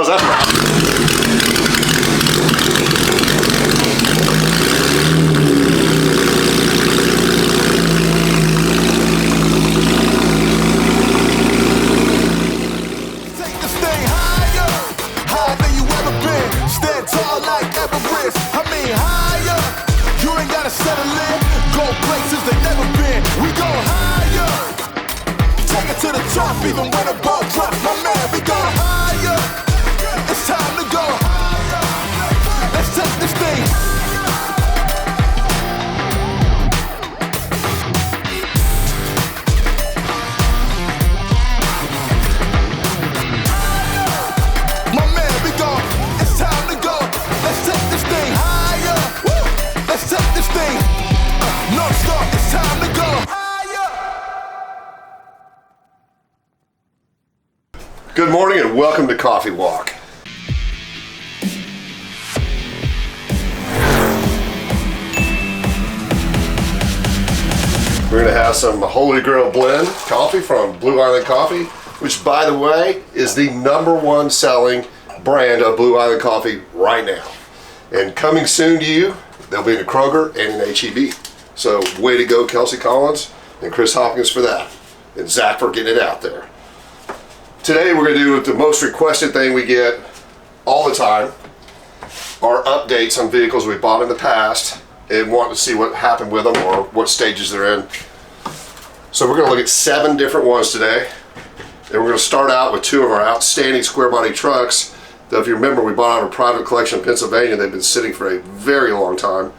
How's that? Take this thing higher, higher than you ever been. Stand tall like Everest. I mean higher. You ain't gotta settle in. Go places they never been. We go higher. Take it to the top, even when the ball drops. My man, we go higher. It's time to go higher. Let's take this thing. My man, we go. It's time to go. Let's take this thing higher. Woo. Let's take this thing. No stop. It's time to go higher. Good morning and welcome to Coffee Walk. We're going to have some Holy Grail blend coffee from Blue Island Coffee, which, by the way, is the #1 selling brand of Blue Island Coffee right now. And coming soon to you, they'll be in a Kroger and an H-E-B. So way to go, Kelsey Collins and Chris Hopkins for that. And Zach for getting it out there. Today we're going to do the most requested thing we get all the time, our updates on vehicles we bought in the past and want to see what happened with them or what stages they're in. So we're going to look at 7 different ones today. And we're going to start out with 2 of our outstanding square body trucks that, if you remember, we bought out of a private collection in Pennsylvania. They've been sitting for a very long time.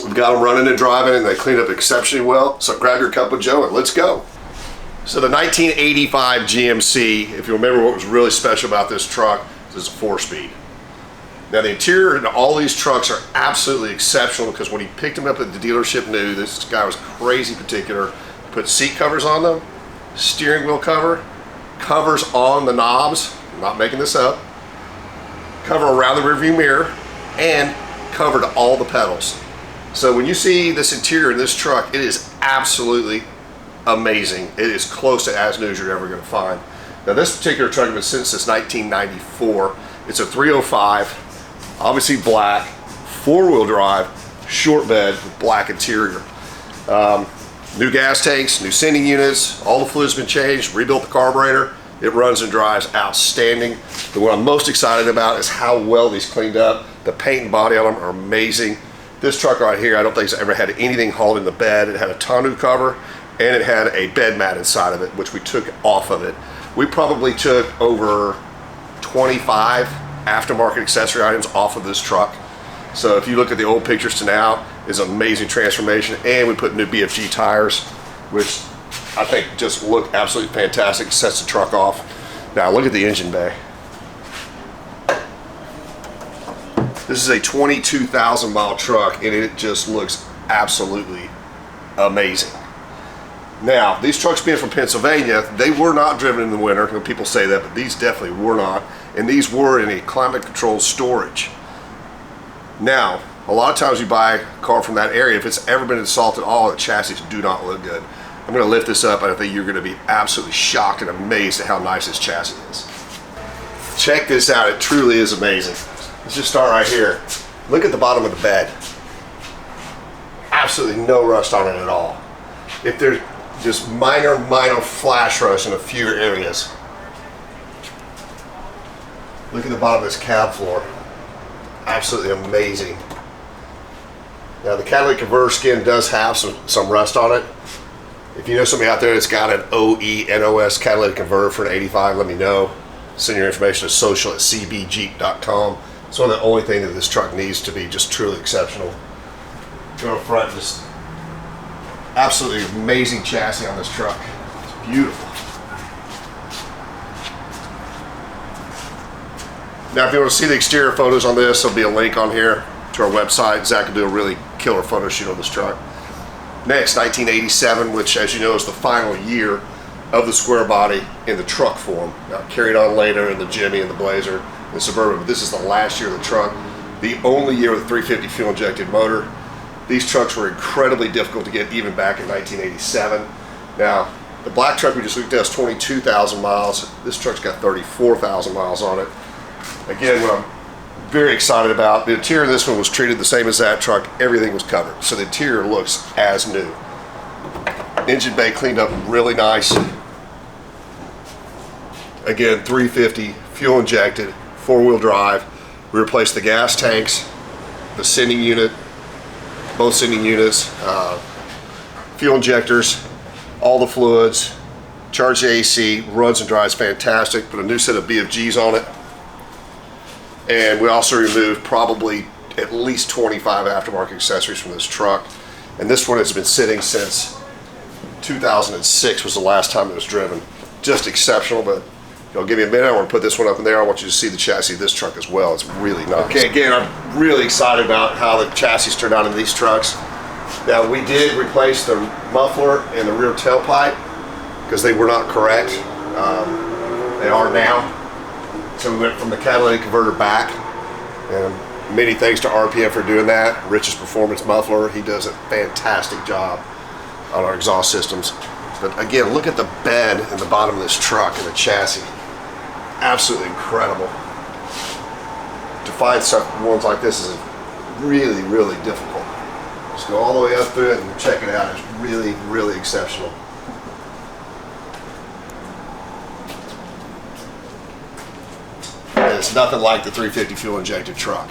We've got them running and driving and they cleaned up exceptionally well. So grab your cup of joe and let's go. So the 1985 GMC, if you remember what was really special about this truck, is a 4-speed. Now the interior in all these trucks are absolutely exceptional because when he picked them up at the dealership new, this guy was crazy particular. He put seat covers on them, steering wheel cover, covers on the knobs, I'm not making this up, cover around the rearview mirror, and covered all the pedals. So when you see this interior in this truck, it is absolutely amazing. It is close to as new as you're ever going to find. Now this particular truck has been since 1994. It's a 305, obviously black, 4-wheel drive, short bed with black interior. New gas tanks, new sending units, all the fluid's been changed, rebuilt the carburetor. It runs and drives outstanding. But what I'm most excited about is how well these cleaned up. The paint and body on them are amazing. This truck right here, I don't think it's ever had anything hauled in the bed. It had a tonneau cover and it had a bed mat inside of it, which we took off of it. We probably took over 25 aftermarket accessory items off of this truck. So if you look at the old pictures to now, it's an amazing transformation. And we put new BFG tires, which I think just look absolutely fantastic, sets the truck off. Now look at the engine bay. This is a 22,000 mile truck and it just looks absolutely amazing. Now, these trucks being from Pennsylvania, they were not driven in the winter. People say that, but these definitely were not. And these were in a climate-controlled storage. Now, a lot of times you buy a car from that area, if it's ever been installed at all, the chassis do not look good. I'm going to lift this up, and I think you're going to be absolutely shocked and amazed at how nice this chassis is. Check this out. It truly is amazing. Let's just start right here. Look at the bottom of the bed. Absolutely no rust on it at all. If there's just minor flash rust in a few areas. Look at the bottom of this cab floor. Absolutely amazing. Now the catalytic converter skin does have some rust on it. If you know somebody out there that's got an OE/NOS catalytic converter for an 85, let me know. Send your information to social@cbjeep.com. It's one of the only things that this truck needs to be just truly exceptional. Go up front, just absolutely amazing chassis on this truck. It's beautiful. Now if you want to see the exterior photos on this, there'll be a link on here to our website. Zach will do a really killer photo shoot on this truck. Next, 1987, which as you know is the final year of the square body in the truck form. Now carried on later in the Jimmy and the Blazer and Suburban, but this is the last year of the truck. The only year with a 350 fuel injected motor. These trucks were incredibly difficult to get even back in 1987. Now, The black truck we just looked at is 22,000 miles. This truck's got 34,000 miles on it. Again, what I'm very excited about, the interior of this one was treated the same as that truck. Everything was covered. So the interior looks as new. Engine bay cleaned up really nice. Again, 350, fuel injected, 4-wheel drive. We replaced the gas tanks, the sending unit, both sending units, fuel injectors, all the fluids, charged AC, runs and drives fantastic. Put a new set of BFGs on it. And we also removed probably at least 25 aftermarket accessories from this truck. And this one has been sitting since 2006 was the last time it was driven. Just exceptional, but give me a minute. I want to put this one up in there. I want you to see the chassis of this truck as well. It's really nice. Okay, again, I'm really excited about how the chassis turned out in these trucks. Now, we did replace the muffler and the rear tailpipe because they were not correct. They are now. So we went from the catalytic converter back. And many thanks to RPM for doing that. Rich's Performance Muffler, he does a fantastic job on our exhaust systems. But again, look at the bed in the bottom of this truck and the chassis. Absolutely incredible. To find ones like this is really, really difficult. Just go all the way up through it and check it out. It's really, really exceptional. And it's nothing like the 350 fuel injected truck.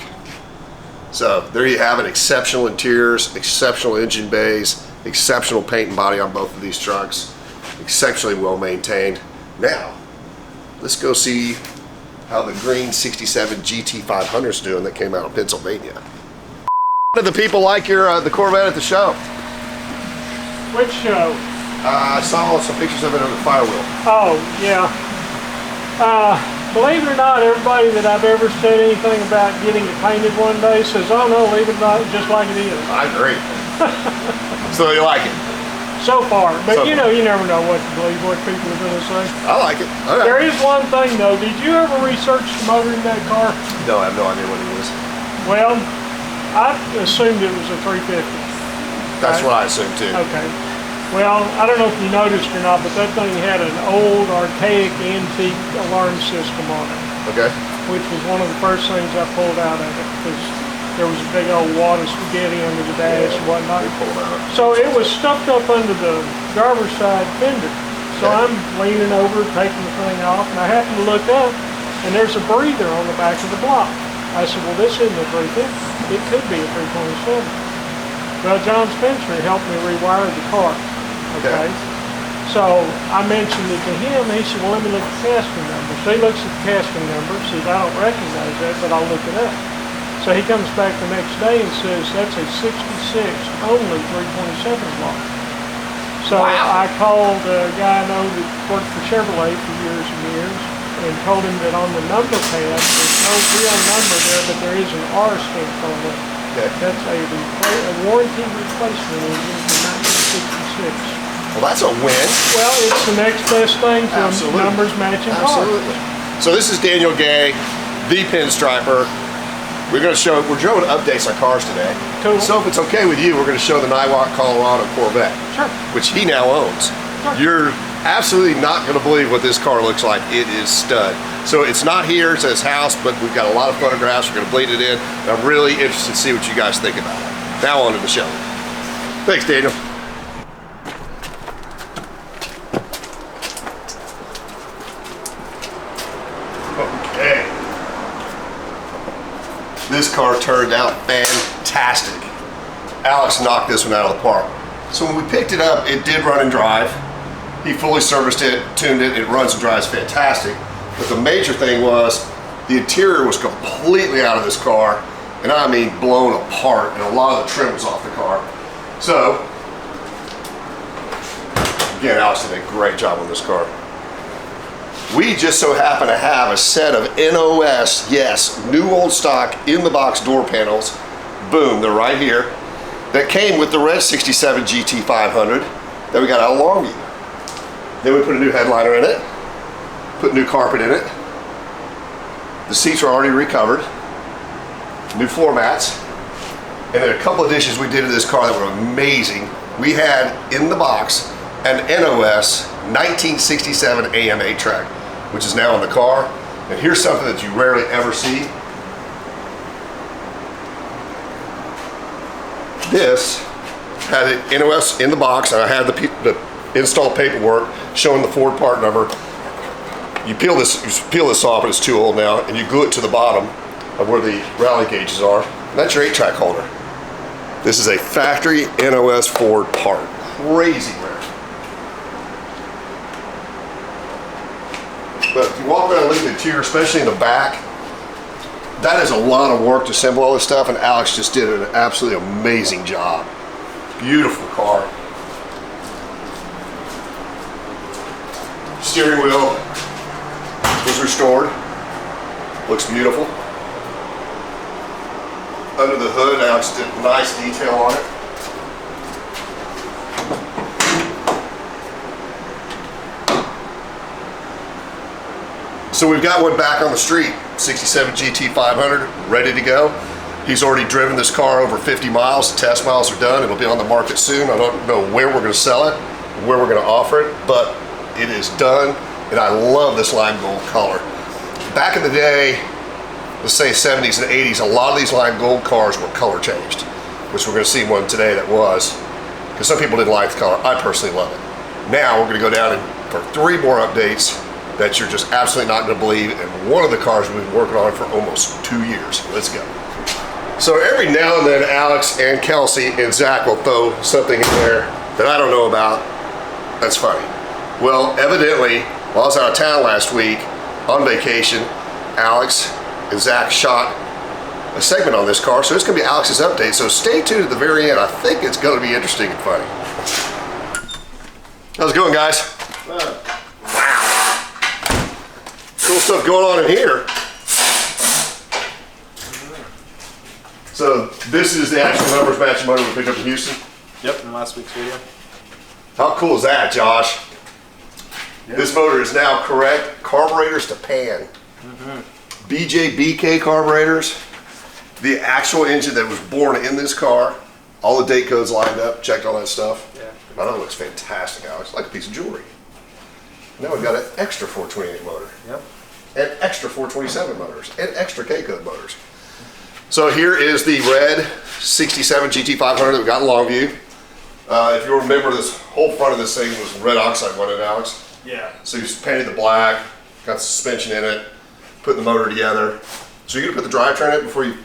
So there you have it. Exceptional interiors, exceptional engine bays, exceptional paint and body on both of these trucks. Exceptionally well maintained. Now, let's go see how the green 67 GT500 is doing that came out of Pennsylvania. How did the people like the Corvette at the show? Which show? I saw some pictures of it on the Firewheel. Oh, yeah. Believe it or not, everybody that I've ever said anything about getting it painted one day says, oh no, leave it just like it is. I agree. So you like it? So far. But So you know, you never know what to believe, what people are going to say. I like it. Okay. There is one thing though. Did you ever research the motor in that car? No, I have no idea what it is. Well, I assumed it was a 350. That's right? what I assumed too. Okay. Well, I don't know if you noticed or not, but that thing had an old, archaic, antique alarm system on it. Okay. Which was one of the first things I pulled out of it, because there was a big old wad of spaghetti under the dash and whatnot. We pulled out. So it was stuffed up under the driver's side fender. So Okay. I'm leaning over, taking the thing off, and I happen to look up, and there's a breather on the back of the block. I said, well, this isn't a 350. It could be a 327. Well, John Spencer helped me rewire the car. Okay. So I mentioned it to him. He said, well, let me look at the casting number. So he looks at the casting number, says, I don't recognize that, but I'll look it up. So he comes back the next day and says, that's a 66 only 327 block. So wow. I called a guy I know that worked for Chevrolet for years and years and told him that on the number pad, there's no real number there, but there is an R stamped on it. Okay. That's a warranty replacement engine from 1966. Well, that's a win. Well, it's the next best thing to Absolutely. a numbers matching car. Absolutely. So this is Daniel Gay, the Pinstriper. We're showing updates on cars today. Cool. So if it's okay with you, we're going to show the Niwot Colorado Corvette, Sure. which he now owns. Sure. You're absolutely not going to believe what this car looks like. It is stud. So it's not here, it's at his house, but we've got a lot of photographs. We're going to bleed it in. And I'm really interested to see what you guys think about it. Now on to the show. Thanks, Daniel. Okay. This car turned out fantastic. Alex knocked this one out of the park. So when we picked it up, it did run and drive. He fully serviced it, tuned it, it runs and drives fantastic. But the major thing was the interior was completely out of this car, and I mean blown apart, and a lot of the trim was off the car. So, again, Alex did a great job on this car. We just so happen to have a set of NOS, yes, new old stock in the box door panels. Boom, they're right here. That came with the red 67 GT500 that we got out of Longview. Then we put a new headliner in it, put new carpet in it. The seats are already recovered, new floor mats, and then a couple additions we did to this car that were amazing. We had in the box an NOS 1967 AM 8-track, which is now in the car. And here's something that you rarely ever see. This had an NOS in the box, and I had the install paperwork showing the Ford part number. You peel this off, and it's too old now, and you glue it to the bottom of where the rally gauges are. And that's your 8-track holder. This is a factory NOS Ford part. Crazy rare. But if you walk around and look at the interior, especially in the back, that is a lot of work to assemble all this stuff, and Alex just did an absolutely amazing job. Beautiful car. Steering wheel was restored. Looks beautiful. Under the hood, Alex did nice detail on it. So we've got one back on the street, 67 GT 500, ready to go. He's already driven this car over 50 miles. The test miles are done. It'll be on the market soon. I don't know where we're going to sell it, where we're going to offer it, but it is done, and I love this lime gold color. Back in the day, let's say 70s and 80s, a lot of these lime gold cars were color changed, which we're going to see one today that was, because some people didn't like the color. I personally love it. Now we're going to go down for 3 more updates that you're just absolutely not going to believe, and one of the cars we've been working on for almost 2 years. Let's go. So every now and then, Alex and Kelsey and Zach will throw something in there that I don't know about. That's funny. Well, evidently, while I was out of town last week on vacation, Alex and Zach shot a segment on this car, so it's going to be Alex's update. So stay tuned at the very end. I think it's going to be interesting and funny. How's it going, guys? Wow. Cool stuff going on in here. So this is the actual numbers matching motor we picked up in Houston? Yep, in last week's video. How cool is that, Josh? Yep. This motor is now correct carburetors to pan. BJBK carburetors. The actual engine that was born in this car. All the date codes lined up, checked all that stuff. Yeah. I know it looks fantastic, Alex. Like a piece of jewelry. Now we've got an extra 428 motor. Yep. And extra 427 motors. And extra K-code motors. So here is the red 67 GT500 that we got in Longview. If you remember, this whole front of this thing was red oxide, wasn't it, Alex? Yeah. So you just painted the black, got the suspension in it, putting the motor together. So you're gonna put the drivetrain in it before you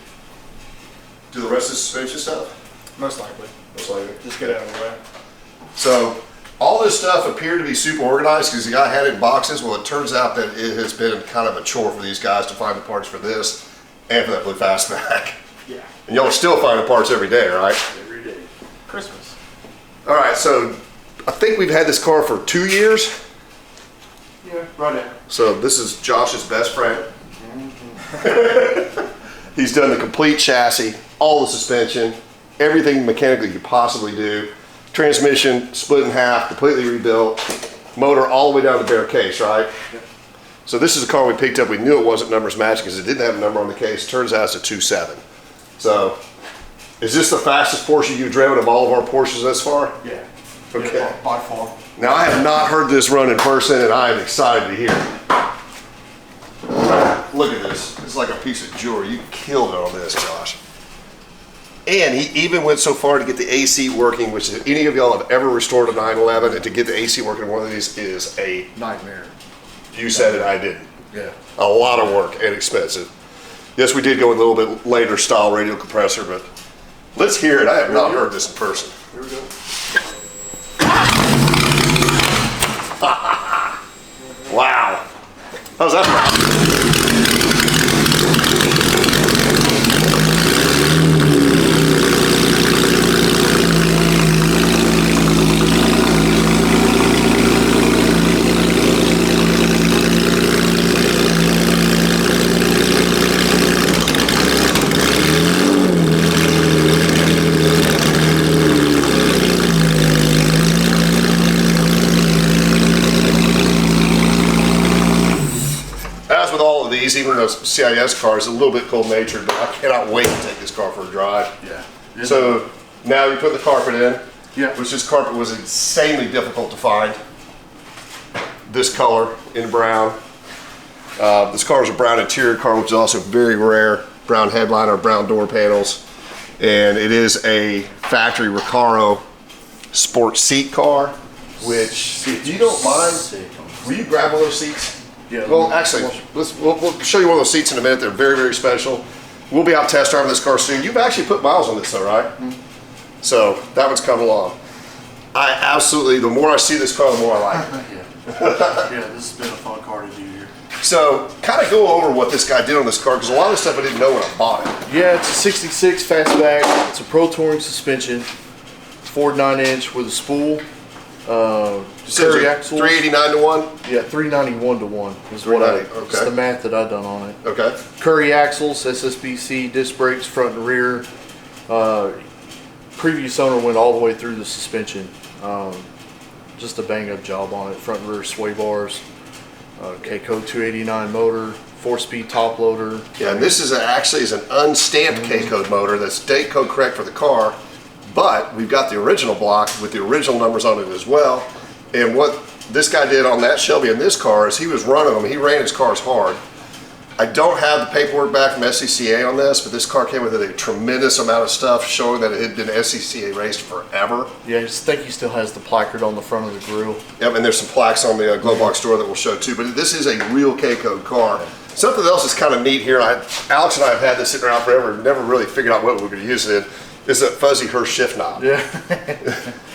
do the rest of the suspension stuff? Most likely. Most likely. Just get out of the way. So all this stuff appeared to be super organized because the guy had it in boxes. Well, it turns out that it has been kind of a chore for these guys to find the parts for this and for that blue fastback. Yeah. And y'all are still finding parts every day, right? Every day. Christmas. All right, so I think we've had this car for 2 years. Yeah, right now. So this is Josh's best friend. He's done the complete chassis, all the suspension, everything mechanically you could possibly do. Transmission split in half, completely rebuilt. Motor all the way down to bare case, right? Yep. So this is a car we picked up. We knew it wasn't numbers matching because it didn't have a number on the case. Turns out it's a 2.7. So is this the fastest Porsche you've driven of all of our Porsches thus far? Yeah. Okay. Yeah, by far. Now I have not heard this run in person, and I am excited to hear it. Look at this. It's like a piece of jewelry. You killed it on this, Josh. And he even went so far to get the AC working, which if any of y'all have ever restored a 911, and to get the AC working in one of these is a Nightmare. You said it, I didn't. Yeah. A lot of work and expensive. Yes, we did go with a little bit later style radial compressor, but let's hear it. I have not heard this in person. Here we go. Wow. How's that sound? Even those CIS cars, a little bit cold-natured, but I cannot wait to take this car for a drive. Yeah. So now you put the carpet in. Yeah. which this carpet was insanely difficult to find. This color in brown. This car was a brown interior car, which is also very rare. Brown headliner, brown door panels. And it is a factory Recaro sport seat car, which, if you don't mind, will you grab one of those seats? Yeah. Well, actually, we'll show you one of those seats in a minute. They're very, very special. We'll be out test driving this car soon. You've actually put miles on this though, right? Mm-hmm. So that one's coming along. I absolutely, the more I see this car, the more I like it. Yeah, this has been a fun car to do here. So kind of go over what this guy did on this car, because a lot of the stuff I didn't know when I bought it. Yeah, it's a 66 fastback. It's a Pro Touring suspension, Ford 9-inch with a spool. Curry axles. 389 to 1? Yeah, 391 to 1 is what I. 390, It's okay. the math that I done on it. Okay. Curry axles, SSBC, disc brakes, front and rear. Previous owner went all the way through the suspension. Just a bang up job on it. Front and rear sway bars. K-Code 289 motor, 4-speed top loader. Yeah, and this is actually an unstamped K-Code motor that's date code correct for the car, but we've got the original block with the original numbers on it as well. And what this guy did on that Shelby and this car is he was running them. He ran his cars hard. I don't have the paperwork back from SCCA on this, but this car came with a tremendous amount of stuff showing that it had been SCCA raced forever. Yeah, I just think he still has the placard on the front of the grille. Yep, and there's some plaques on the glove box door that we'll show too, but this is a real K-Code car. Something else that's kind of neat here, Alex and I have had this sitting around forever and never really figured out what we were going to use it in, is that fuzzy Hurst shift knob. Yeah.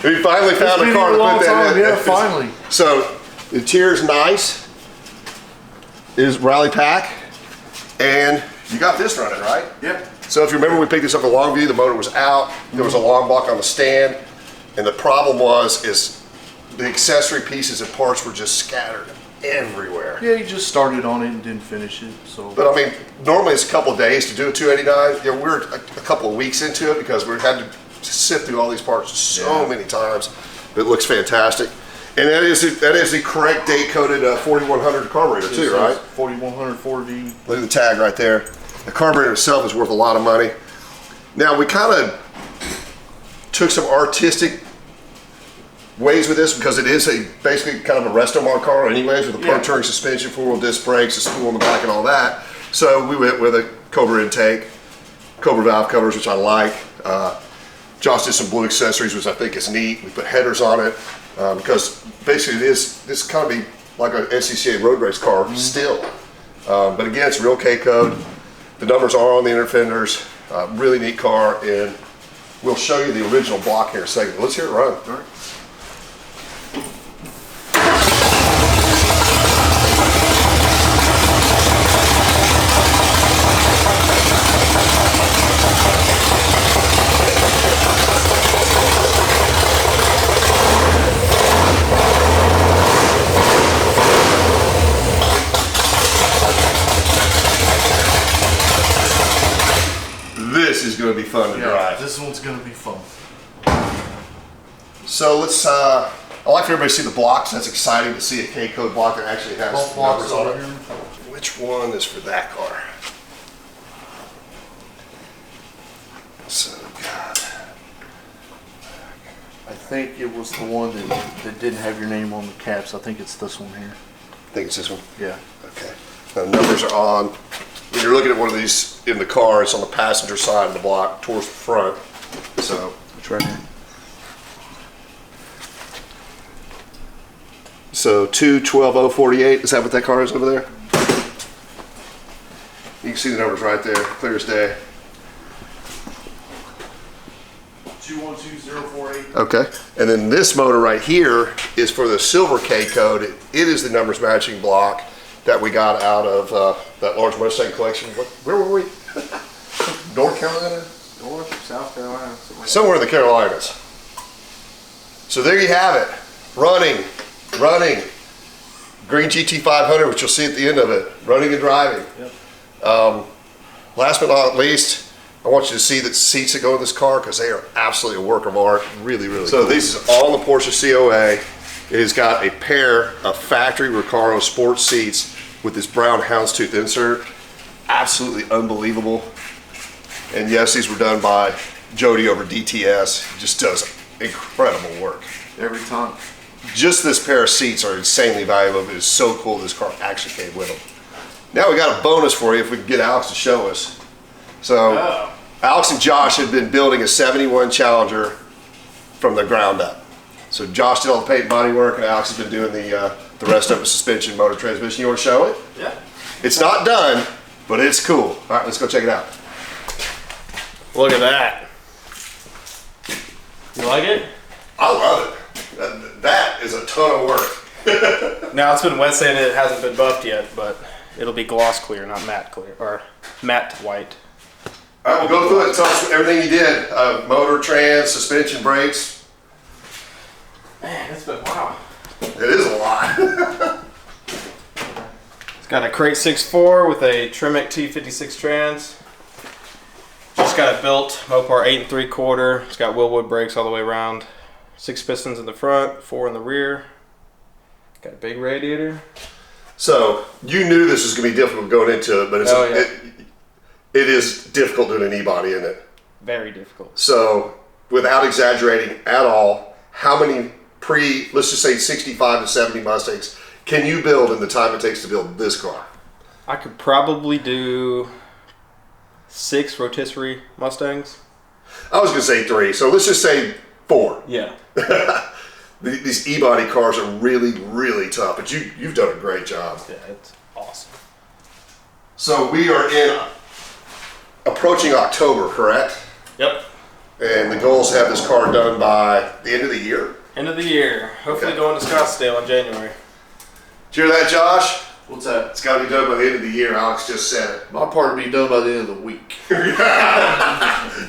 We finally found a car to put that in. Yeah, finally. So, the interior's nice. It is Wylie pack. And you got this running, right? Yep. So if you remember, we picked this up in Longview, the motor was out, there was a long block on the stand, and the problem is the accessory pieces and parts were just scattered everywhere. Yeah, he just started on it and didn't finish it. So. But I mean, normally it's a couple of days to do a 289. You know, we're a couple of weeks into it because we had to sift through all these parts so many times. It looks fantastic. And that is the correct date-coded 4100 carburetor too, right? 4100 4V. Look at the tag right there. The carburetor itself is worth a lot of money. Now we kind of took some artistic ways with this because it is basically kind of a resto mod car anyways, with a Pro Touring suspension, 4-wheel disc brakes, a spool in the back and all that. So we went with a Cobra intake, Cobra valve covers, which I like. Josh did some blue accessories, which I think is neat. We put headers on it because basically this kind of be like an NCCA road race car still. But again, it's real K-Code. The numbers are on the inner fenders. Really neat car, and we'll show you the original block here in a second. Let's hear it run. All right. This is going to be fun to drive. This one's gonna be fun. So let's, I'd like for everybody to see the blocks. That's exciting to see a K-Code block that actually has Both blocks numbers on over it. here. Which one is for that car? So, God. I think it was the one that didn't have your name on the caps. I think it's this one here. I think it's this one. Yeah. Okay. Now, the numbers are on. When you're looking at one of these in the car, it's on the passenger side of the block towards the front. So, It's right here. so 212048, is that what that car is over there? You can see the numbers right there, clear as day. 212048. Okay, and then this motor right here is for the silver K-Code. It is the numbers matching block that we got out of that large Mustang collection. Where were we? North Carolina? North, South Carolina, Somewhere in the Carolinas. So there you have it. Running. Green GT500, which you'll see at the end of it. Running and driving. Yep. Last but not least, I want you to see the seats that go in this car because they are absolutely a work of art. Really, really So cool. This is all the Porsche COA. It has got a pair of factory Recaro sport seats with this brown houndstooth insert. Absolutely unbelievable. And yes, these were done by Jody over DTS. He just does incredible work. Every time. Just this pair of seats are insanely valuable. It is so cool this car actually came with them. Now we got a bonus for you if we can get Alex to show us. So Alex and Josh had been building a 71 Challenger from the ground up. So Josh did all the paint and body work, and Alex has been doing the rest of the suspension, motor, transmission. You want to show it? Yeah. It's not done, but it's cool. All right, let's go check it out. Look at that. You like it? I love it. That is a ton of work. Now it's been wet sanded, it hasn't been buffed yet, but it'll be gloss clear, not matte clear, or matte white. All right, we'll go through it and tell us everything you did. Motor, trans, suspension, brakes. Man, it's been wow. It is a lot. It's got a crate 6.4 with a Tremec T56 trans. Just got it built, Mopar 8 3/4. It's got Willwood brakes all the way around. 6 pistons in the front, 4 in the rear. Got a big radiator. So you knew this was going to be difficult going into it, but it's it is difficult doing an e-body, isn't it? Very difficult. So without exaggerating at all, how many let's just say 65 to 70 Mustangs can you build in the time it takes to build this car? I could probably do 6 rotisserie Mustangs. I was going to say 3, so let's just say 4. Yeah. These e-body cars are really, really tough, but you've done a great job. Yeah, it's awesome. So we are approaching October, correct? Yep. And the goal is to have this car done by the end of the year. End of the year. Hopefully Okay. going to Scottsdale in January. Did you hear that, Josh? What's that? It's got to be done by the end of the year. Alex just said it. My part will be done by the end of the week.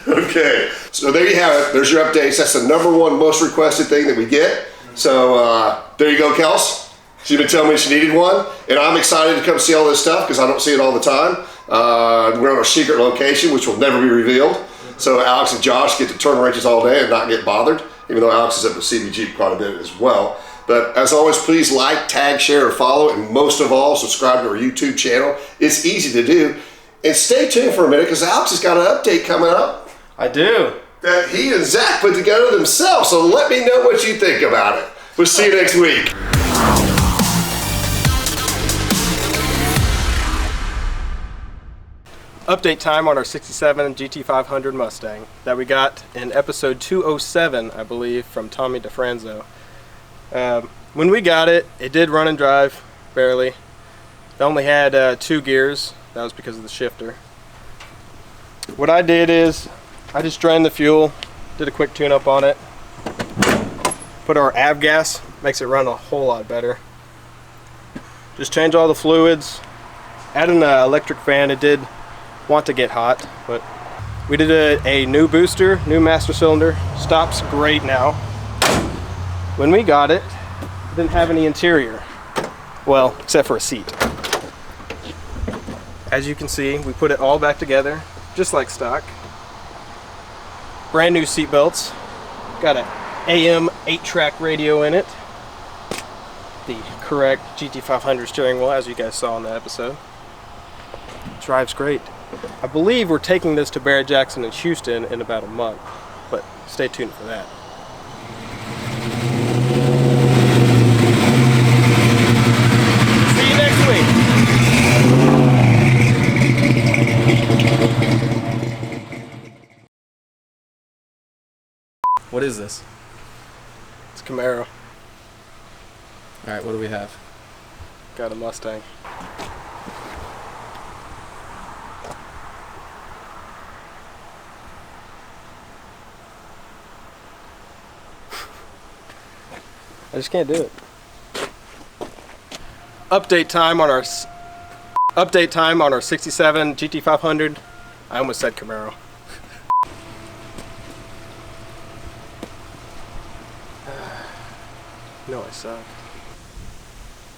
Okay, so there you have it. There's your updates. That's the #1 most requested thing that we get. So there you go, Kels. She's been telling me she needed one, and I'm excited to come see all this stuff because I don't see it all the time. We're on a secret location, which will never be revealed. So Alex and Josh get to turn wrenches all day and not get bothered, even though Alex is up at CBG quite a bit as well. But as always, please like, tag, share, or follow, and most of all, subscribe to our YouTube channel. It's easy to do. And stay tuned for a minute because Alex has got an update coming up I do. that he and Zach put together themselves. So let me know what you think about it. We'll see you next week. Update time on our 67 GT500 Mustang that we got in episode 207, I believe, from Tommy DeFranzo. When we got it, it did run and drive, barely. It only had 2 gears. That was because of the shifter. What I did is, I just drained the fuel, did a quick tune-up on it, put our avgas, makes it run a whole lot better. Just change all the fluids, add an electric fan. It did want to get hot, but we did a new booster, new master cylinder. Stops great now. When we got it, it didn't have any interior. Well, except for a seat. As you can see, we put it all back together, just like stock. Brand new seat belts. Got an AM 8-track radio in it. The correct GT500 steering wheel, as you guys saw in the episode. Drives great. I believe we're taking this to Barrett Jackson in Houston in about a month, but stay tuned for that. See you next week. What is this? It's Camaro. Alright, what do we have? Got a Mustang. I just can't do it. Update time on our 67 GT500. I almost said Camaro. No, I suck.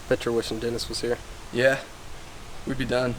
Bet you're wishing Dennis was here. Yeah, we'd be done.